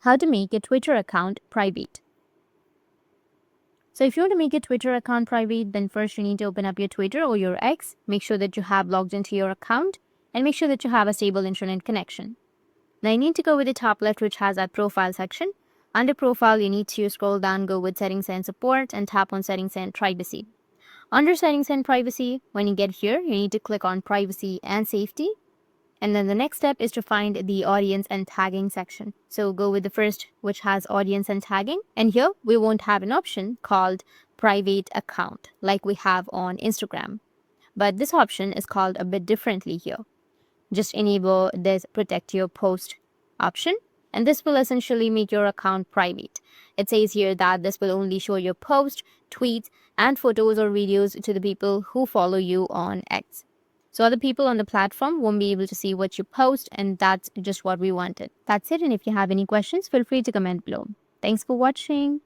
how to make a Twitter account private. So if you want to make a Twitter account private, then first you need to open up your Twitter or your X, make sure that you have logged into your account, and make sure that you have a stable internet connection. Now you need to go with the top left, which has that profile section. Under profile, you need to scroll down, go with settings and support, and tap on settings and privacy. Under settings and privacy, when you get here, you need to click on privacy and safety. And then the next step is to find the audience and tagging section. So go with the first, which has audience and tagging. And here we won't have an option called private account like we have on Instagram. But this option is called a bit differently here. Just enable this protect your post option, and this will essentially make your account private. It says here that this will only show your post, tweets, and photos or videos to the people who follow you on X. So other people on the platform won't be able to see what you post, and that's just what we wanted. That's it, and if you have any questions, feel free to comment below. Thanks for watching.